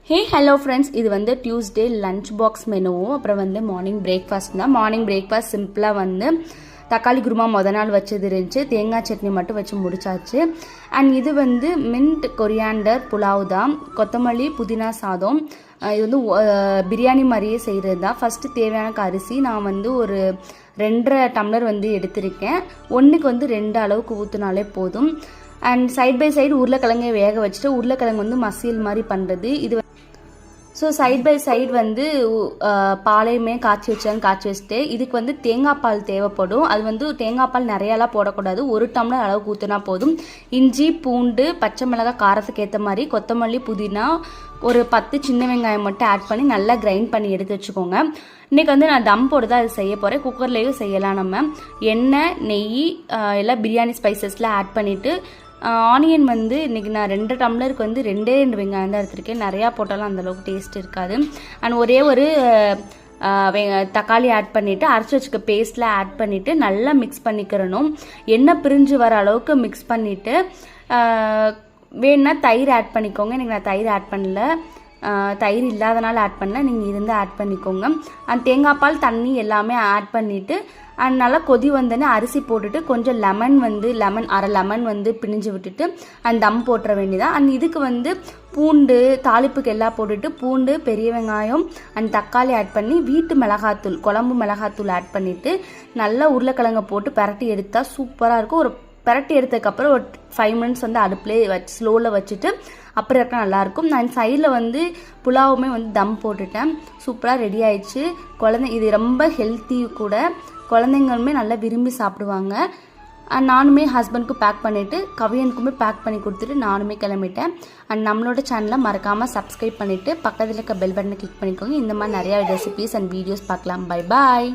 Hey hello friends, இது வந்து Tuesday lunch box menu அப்புறம் வந்து மார்னிங் பிரேக்ஃபாஸ்ட் தான். மார்னிங் பிரேக்ஃபாஸ்ட் சிம்பிளா வந்து தக்காளி குருமா முத நாள் வச்சது இருந்துச்சு, தேங்காய் சட்னி மட்டும் வச்சு முடிச்சாச்சு. அண்ட் இது வந்து மின்ட் கொரியாண்டர் புலாவ் தான், கொத்தமல்லி புதினா சாதம். இது வந்து பிரியாணி மாதிரியே செய்கிறது தான். ஃபஸ்ட்டு தேவையான அரிசி நான் வந்து ஒரு 2.5 டம்ளர் வந்து எடுத்திருக்கேன். ஒன்றுக்கு வந்து 2 அளவுக்கு ஊற்றினாலே போதும். அண்ட் சைட் பை சைடு உருளைக்கிழங்கை வேக வச்சுட்டு உருளைக்கிழங்கு வந்து மசியல் மாதிரி பண்ணுறது இது. ஸோ சைட் பை சைடு வந்து பாலையுமே காய்ச்சி வச்சுட்டு இதுக்கு வந்து தேங்காய் பால் தேவைப்படும். அது வந்து தேங்காய் பால் நிறையாலாம் போடக்கூடாது, 1 டம்ளர் அளவுக்கு ஊற்றினா போதும். இஞ்சி பூண்டு பச்சை மிளகாய் காரத்துக்கு ஏற்ற மாதிரி, கொத்தமல்லி புதினா ஒரு 10 சின்ன வெங்காயம் மட்டும் ஆட் பண்ணி நல்லா கிரைண்ட் பண்ணி எடுத்து வச்சுக்கோங்க. இன்றைக்கி வந்து நான் தம் போட்டு தான் அது செய்ய போகிறேன். குக்கர்லேயும் செய்யலாம். நம்ம எண்ணெய் நெய் எல்லாம் பிரியாணி ஸ்பைசஸ்லாம் ஆட் பண்ணிவிட்டு, ஆனியன் வந்து இன்றைக்கி நான் 2 டம்ளருக்கு வந்து 2 வெங்காயம் தான் எடுத்திருக்கேன். நிறையா போட்டாலும் அந்தளவுக்கு டேஸ்ட் இருக்காது. அண்ட் ஒரே ஒரு தக்காளி ஆட் பண்ணிவிட்டு அரைச்சி வச்சுக்க பேஸ்ட்டில் ஆட் பண்ணிவிட்டு நல்லா மிக்ஸ் பண்ணிக்கிறணும். எண்ணெய் பிரிஞ்சு வர அளவுக்கு மிக்ஸ் பண்ணிவிட்டு வேணுன்னா தயிர் ஆட் பண்ணிக்கோங்க. இன்றைக்கி நான் தயிர் ஆட் பண்ணல, தயிர் இல்லாதனால ஆட் பண்ணல, நீங்கள் இருந்து ஆட் பண்ணிக்கோங்க. அந்த தேங்காய் பால் தண்ணி எல்லாமே ஆட் பண்ணிவிட்டு அண்ட் நல்லா கொதி வந்தோடனே அரிசி போட்டுட்டு கொஞ்சம் அரை லெமன் வந்து பிழிஞ்சு விட்டுட்டு அந்த தம் போட்டுற வேண்டியதான். அண்ட் இதுக்கு வந்து பூண்டு தாளிப்புக்கு எல்லாம் போட்டுட்டு பூண்டு பெரிய வெங்காயம் அண்ட் தக்காளி ஆட் பண்ணி வீட்டு மிளகாத்தூள் குழம்பு மிளகாத்தூள் ஆட் பண்ணிவிட்டு நல்லா உருளைக்கிழங்க போட்டு பரட்டி எடுத்தால் சூப்பராக இருக்கும். ஒரு பரட்டி எடுத்ததுக்கப்புறம் ஒரு 5 மினிட்ஸ் வந்து அடுப்புலேயே வச்சு ஸ்லோவில் வச்சுட்டு அப்புறம் இருக்க நல்லாயிருக்கும். நான் சைடில் வந்து புலாவுமே வந்து தம் போட்டுட்டேன். சூப்பராக ரெடி ஆயிடுச்சு. இது ரொம்ப ஹெல்த்தி கூட, குழந்தைங்களுமே நல்லா விரும்பி சாப்பிடுவாங்க. நானுமே ஹஸ்பண்டுக்கும் பேக் பண்ணிவிட்டு கவியனுக்குமே பேக் பண்ணி கொடுத்துட்டு நானுமே கிளம்பிட்டேன். அண்ட் நம்மளோட சேனலை மறக்காமல் சப்ஸ்கிரைப் பண்ணிவிட்டு பக்கத்தில் இருக்க பெல் பட்டனை கிளிக் பண்ணிக்கோங்க. இந்த மாதிரி நிறையா ரெசிபீஸ் அண்ட் வீடியோஸ் பார்க்கலாம். Bye bye.